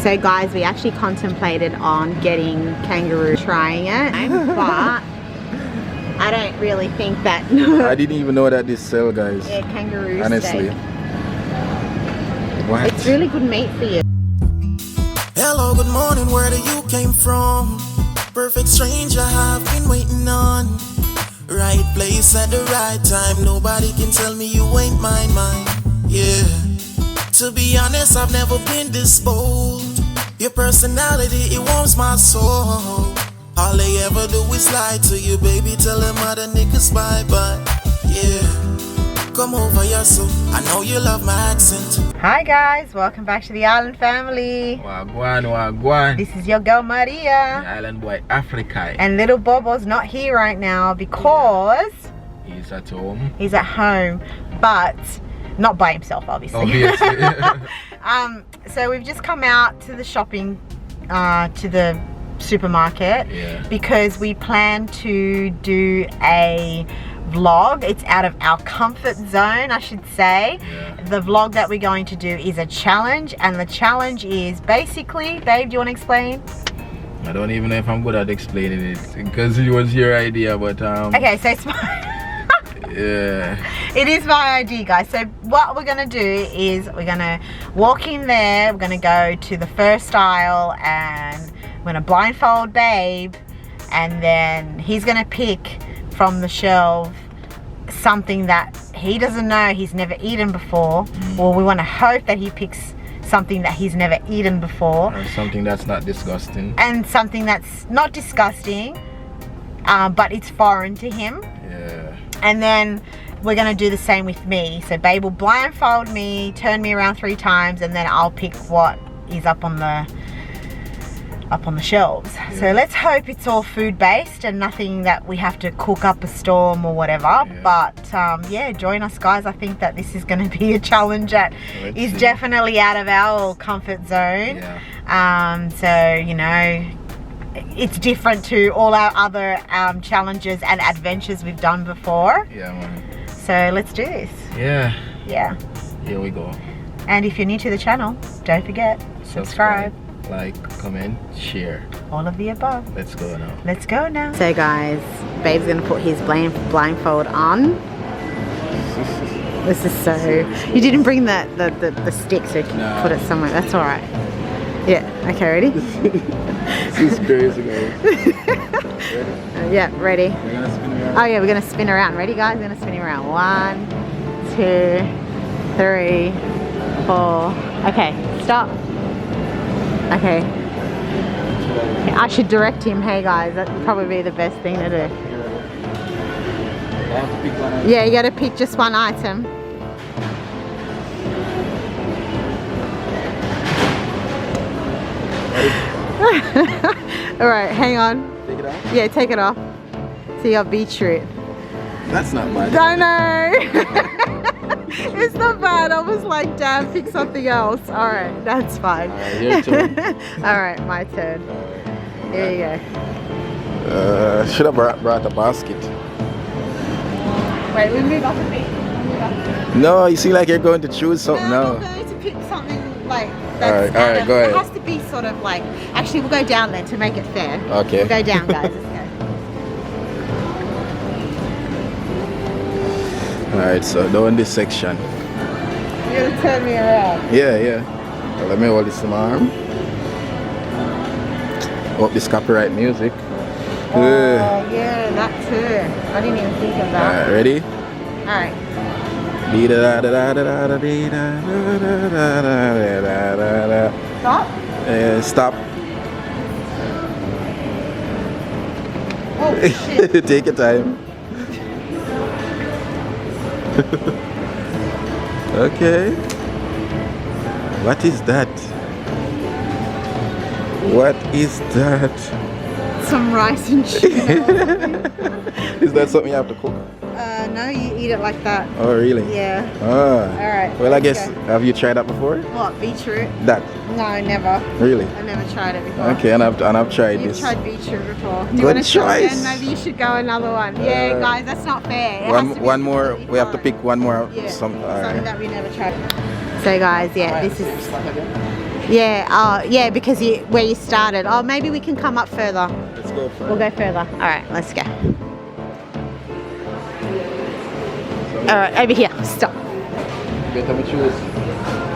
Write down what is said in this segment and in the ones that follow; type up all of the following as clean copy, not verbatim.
So guys, we actually contemplated on getting kangaroo, trying it, but I don't really think that. I didn't even know that this sell, guys. Yeah, kangaroo honestly. steak. What? It's really good meat for you. Hello, good morning, where do you came from? Perfect stranger I've been waiting on. Right place at the right time. Nobody can tell me you ain't mine. Yeah. To be honest, I've never been this bold. Your personality, it warms my soul. All they ever do is lie to you, baby. Tell them other niggas bye-bye. Yeah. Come over here, so I know you love my accent. Hi guys, welcome back to the Island family. Wagwan. This is your girl Maria. The island boy Africa. And little Bobo's not here right now because He's at home. he's at home, but not by himself, obviously. So we've just come out to the shopping, to the supermarket, because we plan to do a vlog. It's out of our comfort zone, I should say. The vlog that we're going to do is a challenge, and the challenge is basically, babe, do you want to explain? I don't even know if I'm good at explaining it because it was your idea, but okay, so it's my yeah, it is my idea, guys. So what we're gonna do is we're gonna walk in there, we're gonna go to the first aisle, and we're gonna blindfold babe, and then he's gonna pick from the shelf something that he doesn't know, he's never eaten before, or we want to hope that he picks something that he's never eaten before, or something that's not disgusting, and something that's not disgusting, but it's foreign to him. And then we're gonna do the same with me. So babe will blindfold me, turn me around 3 times, and then I'll pick what is up on the shelves. So let's hope it's all food based and nothing that we have to cook up a storm or whatever. But yeah, join us guys. I think that this is going to be a challenge that is definitely out of our comfort zone. So you know, it's different to all our other challenges and adventures we've done before. So let's do this. Here we go. And if you're new to the channel, don't forget, subscribe, like, comment, share, all of the above. Let's go now. Let's go now. So guys, babe's gonna put his blindfold on. This is so, you didn't bring the stick, so you can put it somewhere. That's all right. Yeah, okay, ready? This is crazy, guys. Ready? Yeah, ready. We're gonna spin around. Oh yeah, we're gonna spin around. Ready guys? We're gonna spin around. 1, 2, 3, 4. Okay, stop. Okay. I should direct him. Hey guys, that would probably be the best thing to do. I have to pick one item. Yeah, you gotta pick just one item. Alright, hang on. Take it off? Yeah, take it off. So you got beetroot. That's not bad. I know. It's not bad. I was like, damn, pick something else. Alright, that's fine. Your turn. Alright, my turn. Here you go. Should have brought a basket. Wait, we move up a bit. No, you seem like you're going to choose something now. I'm going to pick something like that's Alright, go ahead. It has to be sort of like, actually we'll go down then to make it fair. Okay. We'll go down guys, let's go. Alright, so down this section. You're gonna turn me around. Yeah. Well, let me hold this in my arm. Hope this copyright music. Oh yeah, that too. I didn't even think of that. Alright, ready? Alright. Stop? Stop. Oh shit. Take your time. Okay. What is that? What is that? Some rice and tuna. Is that something you have to cook? No, you eat it like that. Oh, really? Yeah. Ah. Alright. Well, I guess, have you tried that before? What, beetroot? That? No, never. Really? I've never tried it before. Okay, and I've tried You've this. tried beetroot before. Do you Good want to try choice. again? Maybe you should go another one. Yeah, guys, that's not fair. It has to be One more. completely We have to fine. pick one more. Yeah, Something that we never tried. So guys, yeah, this is Yeah, oh, yeah, because where you started. Oh, maybe we can come up further. Let's go further. We'll go further. All right, let's go. All right, over here. Stop. Better we choose.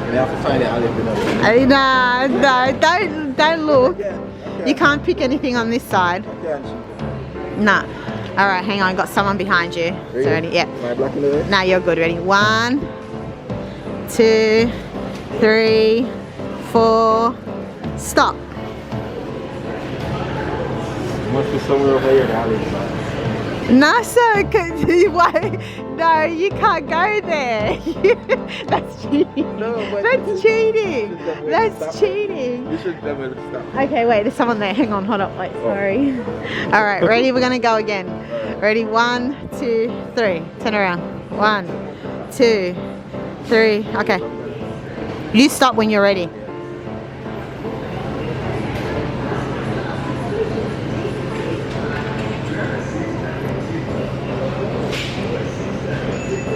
We have to find the olive. No, don't look. You can't pick anything on this side. Nah. All right, hang on. Got someone behind you. Ready? So ready? Yeah. Am I blocking the way? Now you're good. Ready? 1, 2, 3, 4. Stop. Must be somewhere over here, the olive. No, sir. Why? No, you can't go there. That's cheating. No, but That's cheating. That's stop. cheating. You should never stop. Okay, wait. There's someone there. Hang on. Hold up. Wait. Sorry. All right. Ready? We're gonna go again. Ready? 1, 2, 3. Turn around. 1, 2, 3. Okay. You stop when you're ready.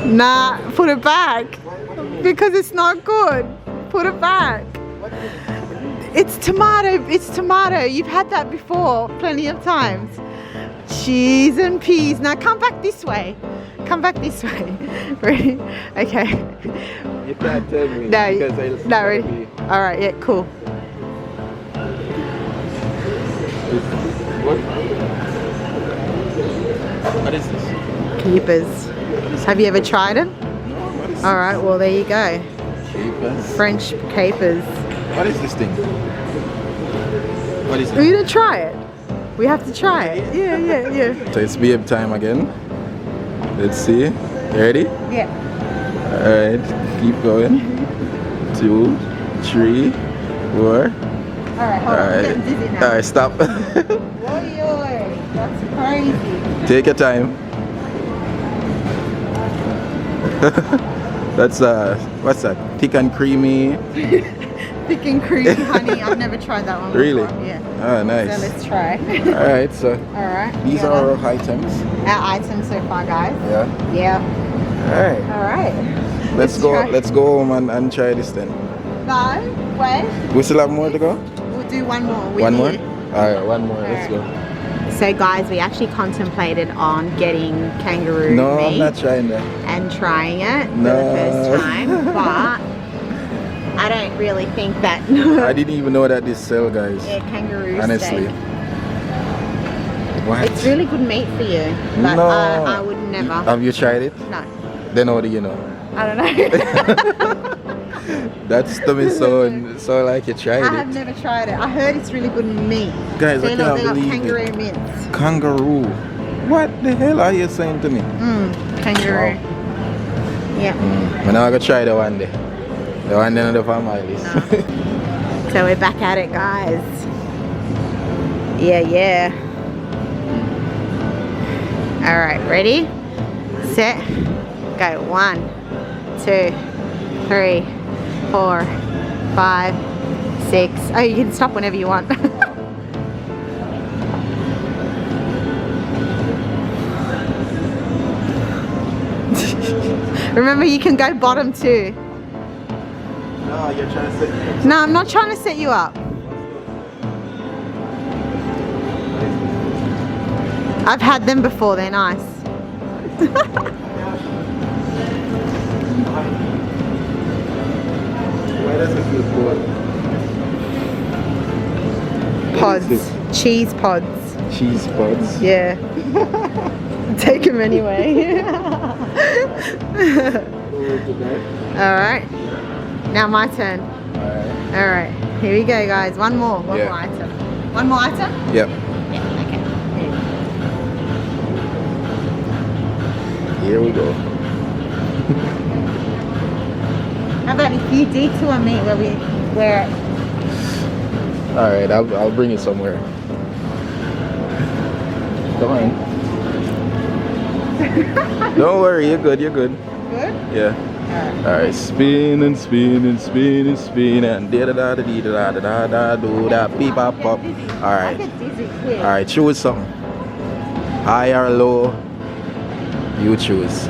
Nah, put it back. Because it's not good. Put it back. It's tomato. It's tomato. You've had that before plenty of times. Cheese and peas. Now come back this way. Come back this way. Ready? Okay. You can't tell me. No, because I'll no, ready? All right, yeah, cool. What is this? Capers. Have you ever tried it? No, what is All right, well, there you go. Capers. French capers. What is this thing? What is Are you it? gonna try it? We have to try it. Yeah, yeah, yeah. So it's babe time again. Let's see. You ready? Yeah. Alright, keep going. 2, 3, 4. All right, hold on. I'm getting dizzy now. Alright, stop. Oi, that's crazy. Take your time. That's what's that? Thick and creamy. Thick and creamy honey. I've never tried that one before. Really? Yeah. Ah, So nice. let's try. Alright, so All right. these yeah, are our items. our items so far, guys. Yeah. Yeah. Alright. All right. Let's go. try. Let's go home and try this then. No, wait. We still have more to go. We'll do one more. With One more. you. Alright, one more. Let's go. So guys, we actually contemplated on getting kangaroo No, meat I'm not trying that. and trying it for No. the first time, but I don't really think that I didn't even know that this sell, guys. yeah, kangaroo Honestly. steak. What? It's really good meat for you, but No. I would never. Have you tried it? No, Then how do you know? I don't know. That's to me so like you tried I have it. never tried it. I heard it's really good meat. Guys, I they can't got believe kangaroo it. mince. Kangaroo. What the hell are you saying to me? Kangaroo. Wow. Yeah. I'm not gonna try the one day. The one day on my list. No. So we're back at it, guys. Yeah, yeah. All right, ready, set, go. 1, 2, 3, 4, 5, 6. Oh, you can stop whenever you want. Remember, you can go bottom too. No, you're trying to set me up. No, I'm not trying to set you up. I've had them before, they're nice. Why does it feel good? Pods, What is cheese pods. this? Cheese pods. Yeah. Take them anyway. Alright. Now my turn. Alright. Here we go, guys. One more. One Yeah. more item. One more item? Yep. Yeah, okay. Here we go. How about if you detour me where Alright, I'll bring it somewhere. Come on. Don't worry, you're good, you're good. good? Yeah. Alright, spin and spin and spin and spin and da da da da da da da da do da beep pop pop. I Alright. get dizzy quick. Alright, choose something. High or low? You choose.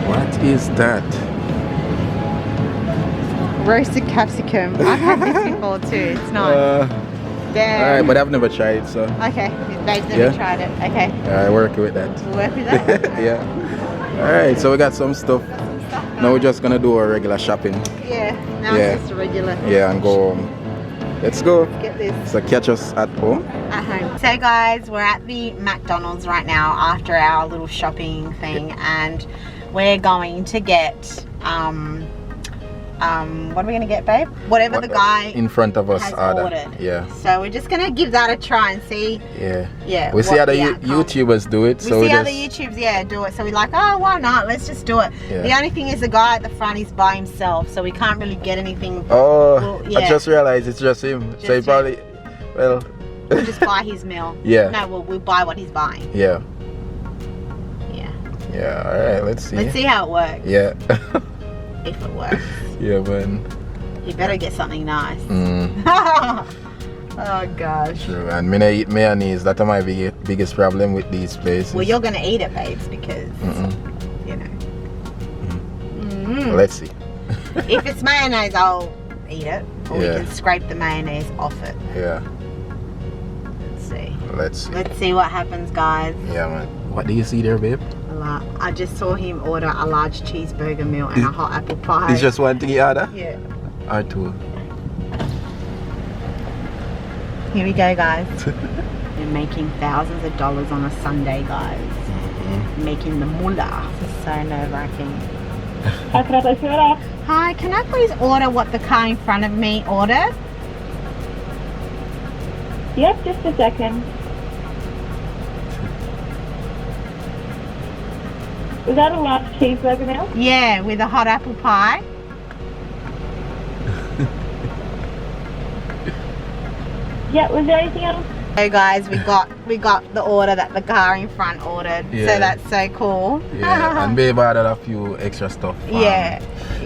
What is that? Roasted capsicum. I've had this before too. It's nice. Damn. Alright, but I've never tried it, so. Okay, they've never tried it. Okay. Alright, working with that. We'll work with that? Yeah. Alright, so we got some stuff. Now we're just gonna do our regular shopping. Yeah, now it's just a regular. Yeah, and go home. Let's go. Get this. So catch us at home. At home. So guys, we're at the McDonald's right now after our little shopping thing, and we're going to get what are we gonna get, babe? Whatever the guy in front of us has ordered. Yeah. So we're just gonna give that a try and see. Yeah. Yeah. We see other YouTubers do it. We see other YouTubers, do it. So we're like, oh, why not? Let's just do it. Yeah. The only thing is the guy at the front is by himself, so we can't really get anything. Oh, I just realized it's just him. So he probably, well. We'll just buy his meal. Yeah. No, we'll buy what he's buying. Yeah. Yeah. Yeah. All right. Let's see. Let's see how it works. Yeah. If it works. Yeah, man. You better get something nice. Oh gosh. True, and me not eat mayonnaise. That's my biggest problem with these places. Well, you're gonna eat it, babes, because you know. Let's see. If it's mayonnaise, I'll eat it, or we can scrape the mayonnaise off it. Yeah. Let's see. Let's see. Let's see what happens, guys. Yeah, man. What do you see there, babe? I just saw him order a large cheeseburger meal and a hot apple pie. It's just one thing he ordered? Yeah. Or two. Here we go, guys. We're making thousands of dollars on a Sunday, guys. Making the moolah. This is so nerve-wracking. How can I place your order? Hi, can I please order what the car in front of me ordered? Yep, just a second. Was that a large cheeseburger meal? Yeah, with a hot apple pie. Yeah, was there anything else? So guys, we got the order that the car in front ordered. Yeah. So that's so cool. Yeah, and babe ordered a few extra stuff. Yeah.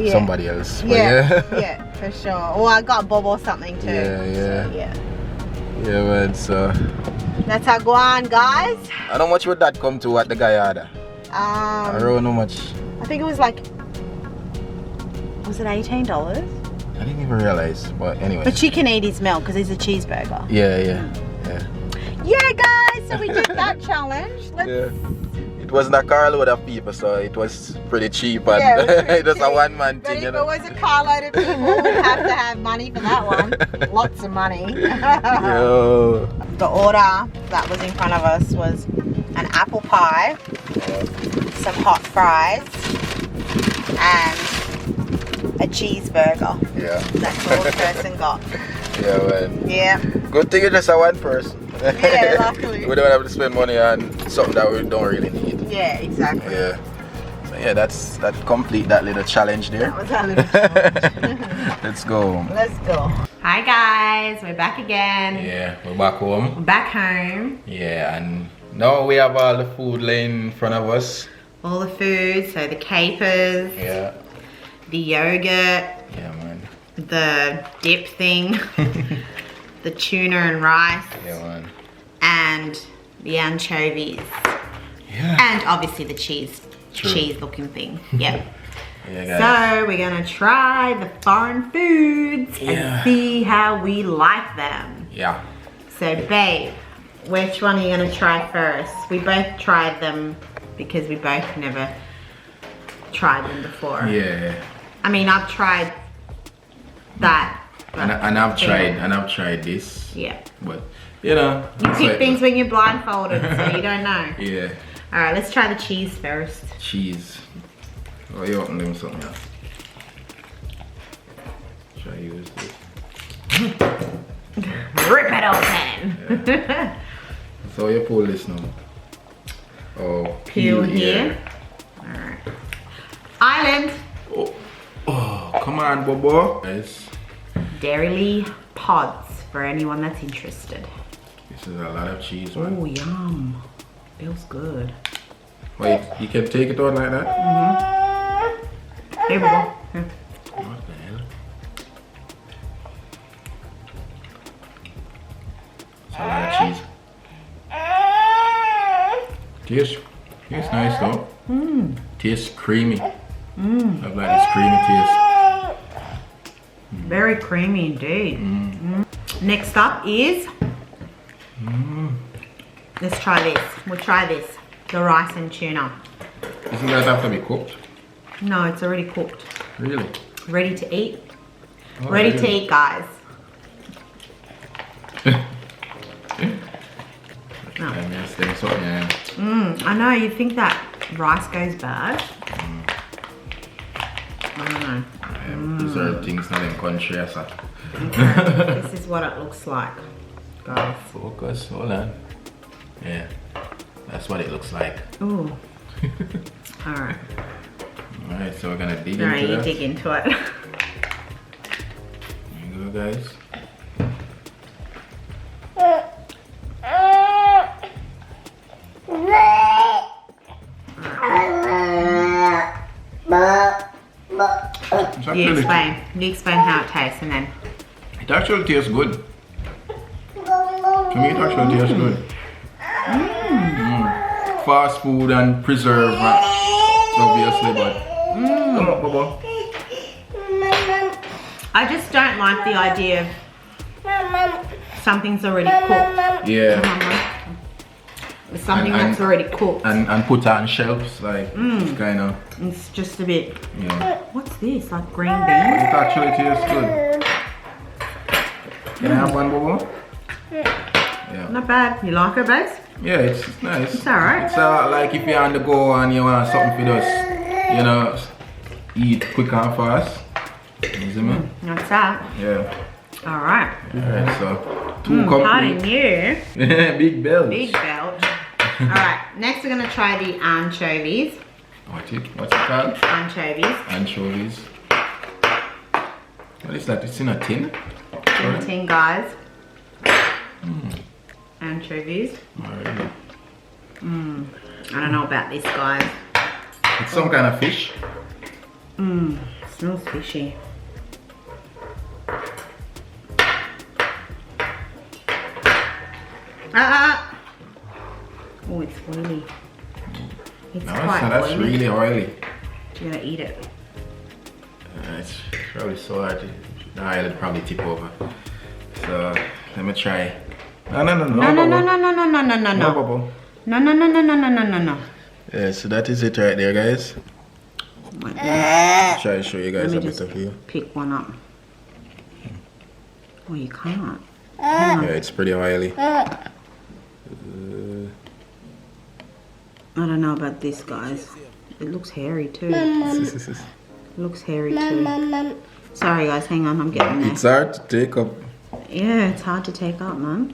Somebody else. Yeah. Yeah, for sure. Or I got Bob or something too. Yeah. So, yeah. Yeah, man. So. That's our guan, guys. And how much would that come to what the guy ordered? I don't know how much. I think it was like, was it $18? I didn't even realize, but anyway. But you can eat his meal because he's a cheeseburger. Yeah. Yeah, guys, so we did that challenge. It wasn't a carload of people, so it was pretty cheap, and it was a one-man thing. But if it was a carload of people, we'd have to have money for that one. Lots of money. Yo. The order that was in front of us was an apple pie, some hot fries, and a cheeseburger. Yeah. That's all the person got. Yeah, man. Yeah. Good thing it's just a one person. Yeah, luckily. We don't have to spend money on something that we don't really need. Yeah, exactly. Yeah. So yeah, that complete that little challenge there. That was our little challenge. Let's go. Let's go. Hi guys, we're back again. Yeah, we're back home. We're back home. Yeah, and now we have all the food laying in front of us. All the food, so the capers. Yeah. The yogurt. Yeah, man. The dip thing. The tuna and rice. Yeah, man. And the anchovies. Yeah. And obviously the cheese looking thing. Yep. Yeah, guys. So we're gonna try the foreign foods and see how we like them. Yeah. So babe, which one are you gonna try first? We both tried them because we both never tried them before. Yeah. I mean, I've tried that. And I've tried this. Yeah. But you know. You pick things when you're blindfolded, so you don't know. Yeah. Alright, let's try the cheese first. Cheese. Oh, you open them something else. Should I use this? Rip it open. Yeah. So you pull this now. Oh, Peel here. Alright. Island. Oh, come on, Bobo. Yes. Dairy pods for anyone that's interested. This is a lot of cheese, man. Oh, yum. Feels good. Wait, you can take it on like that? Here we go. Here. What the hell? It's a lot of cheese. Cheers. Tastes nice though. Tastes creamy. I like this creamy taste. Very creamy indeed. Next up is, let's try this. We'll try this. The rice and tuna. Doesn't that have to be cooked? No, it's already cooked. Really? Ready to eat? Oh, Ready really? to eat, guys. I know, you think that rice goes bad. I don't know. Preserved things not in country, yes, sir. Okay, this is what it looks like, guys. Focus, hold on. Yeah, that's what it looks like. Ooh. Alright. Alright, so we're gonna dig Alright, into you that. dig into it. There you go, guys. It's You actually, explain how it tastes and then. it actually tastes good. To me, it actually tastes good. Fast food and preserved, obviously, but come on, Bubba. I just don't like the idea of something's already cooked. Yeah, Something And- that's already cooked. and put on shelves, like it's kind of, It's just a bit. yeah. What's this? Like green beans? It actually tastes good. Can I have one, Bubba? Yeah. Not bad. You like it, babes? Yeah, it's nice. It's alright. It's like if you're on the go and you want something for us, you know, eat quick and fast. You see me? That's that. Yeah. Alright. Alright, so 2 Pardon complete. you. Big bells. Big belt. Alright, next we're going to try the anchovies. What's it called? Anchovies. Anchovies. What is that? It's in a tin? In the tin, guys. Anchovies. Alright. I don't know about this, guys. It's some kind of fish. Smells fishy. Oh, it's oily. It's No, quite that's oily. really oily. You're gonna eat it. It's probably so hard. Nah, it'll probably tip over. So let me try. No, No, no, no, no, no, no, no, no, no, no, no. bubble. No, no, no, no, no, no, no, no, no. Yeah, so that is it right there, guys. Wait, let Try to show you guys me a bit just of view. pick one up. Oh, you can't. Yeah, it's pretty oily. I don't know about this, guys. It looks hairy too. It looks hairy too. Sorry, guys. Hang on. I'm getting there. It's hard to take up. Yeah, it's hard to take up, man.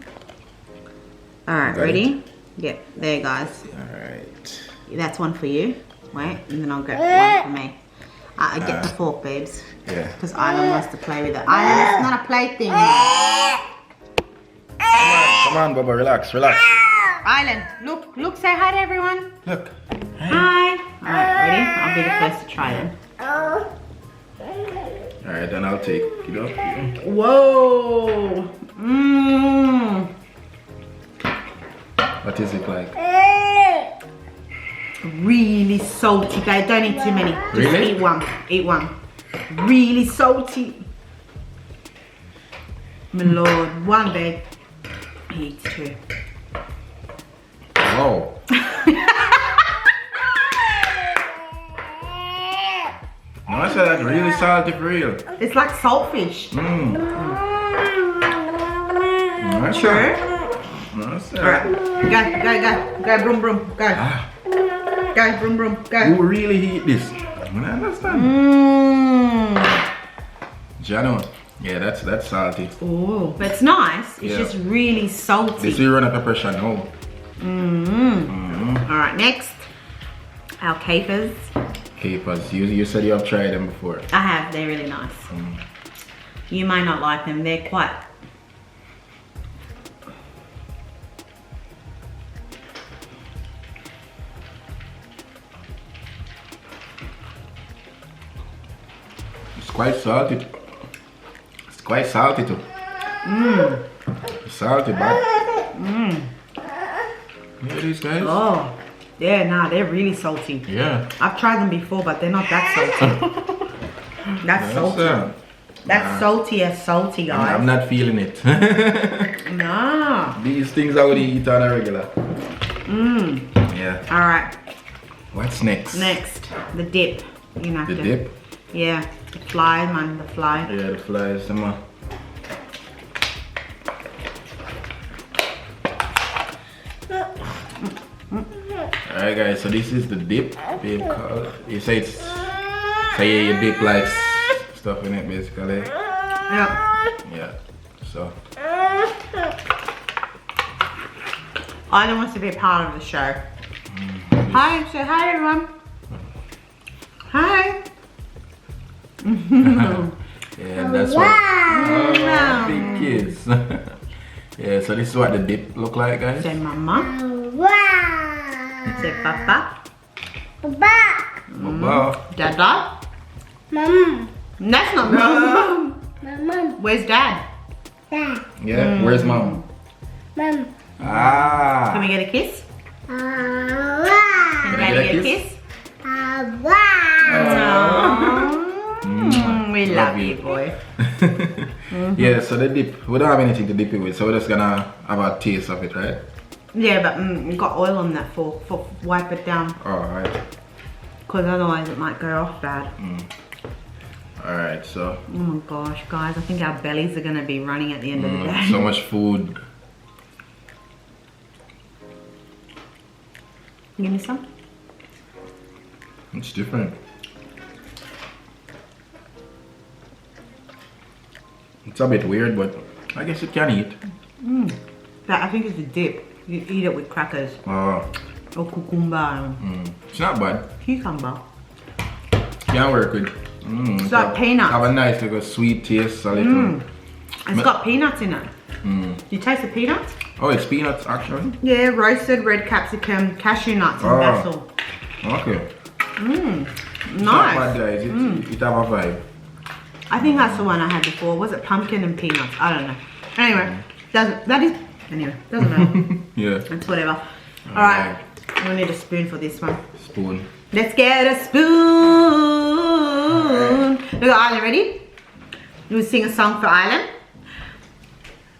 Alright, Got ready? Yep, there, guys. Alright. That's one for you. Wait, and then I'll get one for me. I get the fork, babes. Yeah. Because Island wants to play with it. Island, it's not a plaything. Come on, Bubba, relax, relax. Island, look, say hi to everyone. Look. Hi. Alright, ready? I'll be the first to try them. Alright, then I'll take it up. Whoa. Mmm. What is it like? Really salty, babe. Don't eat too many. Just Really? eat one. Eat one. Really salty. My lord. One, babe. He eats two. Wow. No, I said that's really salty for real. It's like saltfish. Mmm. No, Sure. No, sir. Alright. Go, broom, broom. Go. Ah, Go, broom, broom. Go. who really eat this? I understand. Mmm. Jano. Yeah, that's salty. Oh, but it's nice. It's Yeah. just really salty. This will run up the pressure now. All right, next, our capers. Capers. You said you have tried them before. I have. They're really nice. You may not like them. They're quite. It's quite salty. It's quite salty too. It's salty, but. Look at these guys. Oh, Yeah, nah, they're really salty. Yeah. I've tried them before, but they're not that salty. That's salty. That's salty as salty, guys. I'm not feeling it. Nah. These things I would eat on a regular. Mmm. Yeah. Alright. What's next? Next, the dip. You know. The dip? Yeah. The fly, man, the fly. Yeah, the flies. Come on. Alright guys, so this is the dip. Babe, you say it's you dip like stuff in it basically. Yep. Yeah. So Isla wants to be a part of the show. Hi, say hi everyone. Hi. yeah, that's what. Oh, big kids. Yeah, so this is what the dip look like, guys. Say mama. Say papa. Wow. Dada. That's not mom. Where's dad? Yeah, where's mom? Ah. Can we get a kiss? Can I Daddy get a get a kiss? kiss? Aww. We love you, boy. Yeah, so the dip, we don't have anything to dip it with, so we're just gonna have a taste of it, right? Yeah, but we've got oil on that for wipe it down. Alright. Because otherwise it might go off bad. Alright, so. Oh my gosh, guys, I think our bellies are gonna be running at the end of the day. So much food. Give me some. It's different. It's a bit weird, but I guess you can eat. That I think it's a dip. You eat it with crackers Oh, or cucumber, it's not bad. cucumber. Can work with. It's like peanuts. Have a nice little sweet taste, a little. It's got peanuts in it. You taste the peanuts? Oh, it's peanuts actually? Yeah, roasted red capsicum, cashew nuts, and basil. Okay. It's not Nice. bad, guys. It have a vibe. I think that's the one I had before. Was it pumpkin and peanuts? I don't know. Anyway, doesn't matter. Yeah. It's whatever. Alright, we need a spoon for this one. Spoon. Let's get a spoon. Look at Island, ready? We'll sing a song for Island.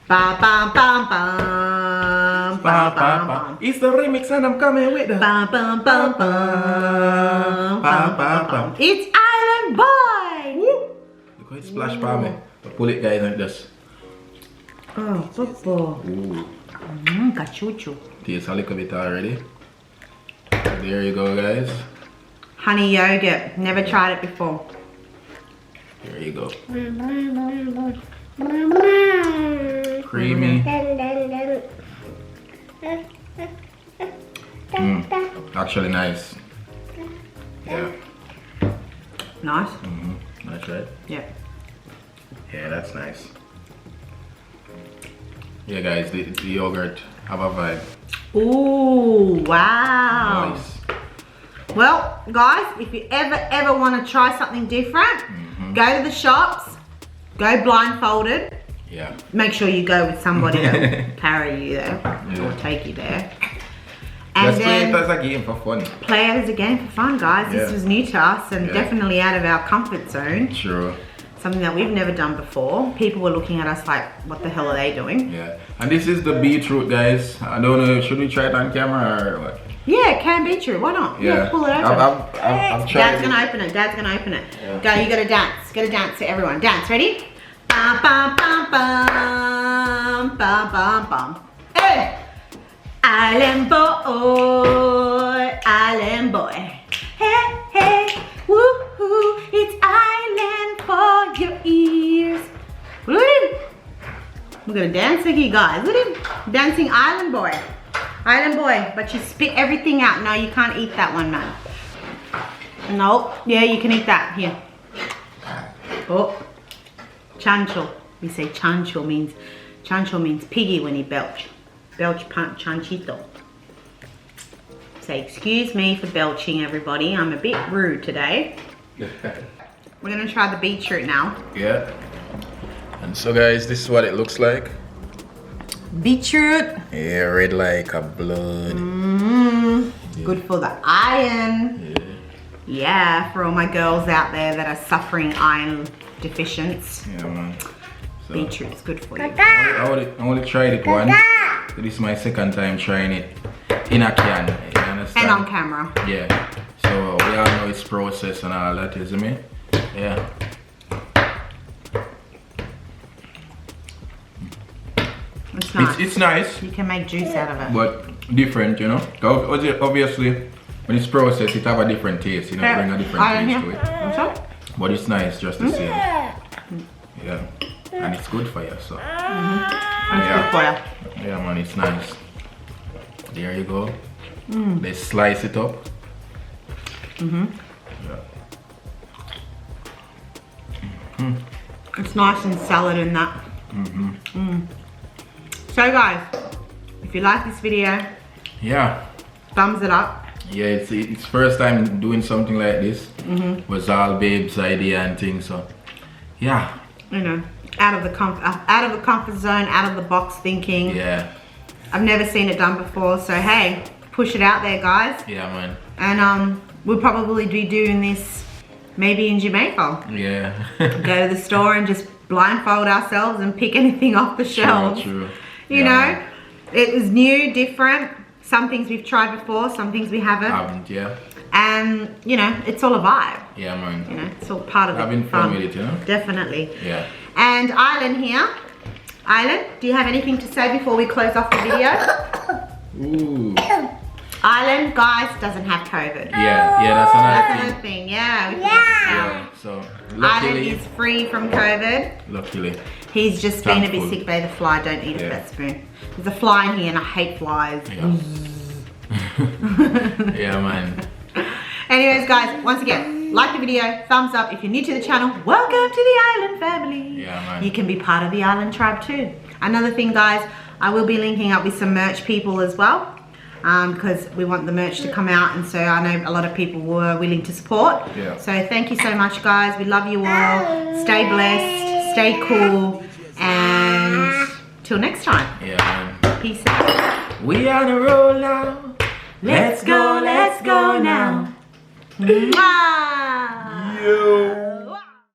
Ba bam bam bam bam bam bam. It's the remix and I'm coming with the Bam bam bam bam bam bam bam. It's Island Boy. Look how it splash by me. Pull it, guys, like this. Oh, football. Ooh. Cachucho. Taste a little bit already. There you go, guys. Honey yogurt. Never tried it before. There you go. Creamy. Actually nice. Yeah. Nice. That's right. Yeah. Yeah, that's nice. Yeah, guys, the yogurt have a vibe. Ooh, wow. Nice. Well, guys, if you ever want to try something different, go to the shops, go blindfolded. Yeah. Make sure you go with somebody that will carry you there or take you there. And Just play then it as a game for fun. play it as a game for fun, guys. This Yeah. was new to us and definitely out of our comfort zone. Sure. Something that we've never done before. People were looking at us like, what the hell are they doing? Yeah. And this is the beetroot, guys. I don't know, should we try it on camera or what? Yeah, it can be true. Why not? Yeah, pull it open. I've tried Dad's it. gonna open it. Dad's gonna open it. Yeah. Go, you gotta dance. Gotta dance to everyone. Dance, ready? Bum, bum, bum, bum, bum, bum, bum. Hey! Island boy, island boy. Hey, hey, woohoo, it's island for your ears. Look at him. We're gonna dance like you guys. Look at him. Dancing island boy. Island boy, but you spit everything out. No, you can't eat that one, man. Nope. Yeah, you can eat that. Here. Oh. Chancho. We say chancho means piggy when he belch. Belch chanchito. Say excuse me for belching, everybody. I'm a bit rude today. We're gonna try the beetroot now. Yeah. And so guys, this is what it looks like. Beetroot. Yeah, red like a blood. Good for the iron. Yeah, for all my girls out there that are suffering iron deficiency. Yeah, man. So, beetroot's good for you. I only tried it once. So this is my second time trying it in a can. You understand? And on camera. Yeah. So we all know it's processed and all that, isn't it? Yeah. It's nice. It's nice. You can make juice out of it. But different, you know. Obviously, when it's processed, it have a different taste. You know, bring a different taste to it. But it's nice just the same. Yeah. And it's good for you, so. It's good for you. Yeah, man, it's nice. There you go. They slice it up. Yeah. It's nice and salad and that. So guys, if you like this video, Yeah. thumbs it up. Yeah, it's first time doing something like this. Was all Babe's idea and things, so yeah. You know, out of the comfort zone, out of the box thinking. Yeah. I've never seen it done before, so hey, push it out there, guys. Yeah, man. And we'll probably be doing this maybe in Jamaica. Yeah. Go to the store and just blindfold ourselves and pick anything off the shelves. True. You know, it was new, different. Some things we've tried before, some things we haven't. Yeah. And you know, it's all a vibe. Yeah, man. You know, it's all part of the Having fun with it, you know. Definitely. Yeah. And Island here. Island, do you have anything to say before we close off the video? Ooh. Island, guys, doesn't have COVID. Yeah, that's another That's thing. another thing, yeah. Yeah. So Island luckily, is free from COVID. luckily. He's just been a bit Thankful. sick by the fly. Don't eat Yeah. that spoon. There's a fly in here and I hate flies. Yeah. Yeah, man. Anyways, guys, once again, like the video, thumbs up. If you're new to the channel, welcome to the Island family. Yeah, man. You can be part of the Island tribe too. Another thing, guys, I will be linking up with some merch people as well. Because we want the merch to come out, and so I know a lot of people were willing to support. Yeah. So thank you so much, guys. We love you all. Stay blessed, stay cool, and till next time. Yeah, man. Peace out. We on the roll now. Let's go now. Mwah! Yo.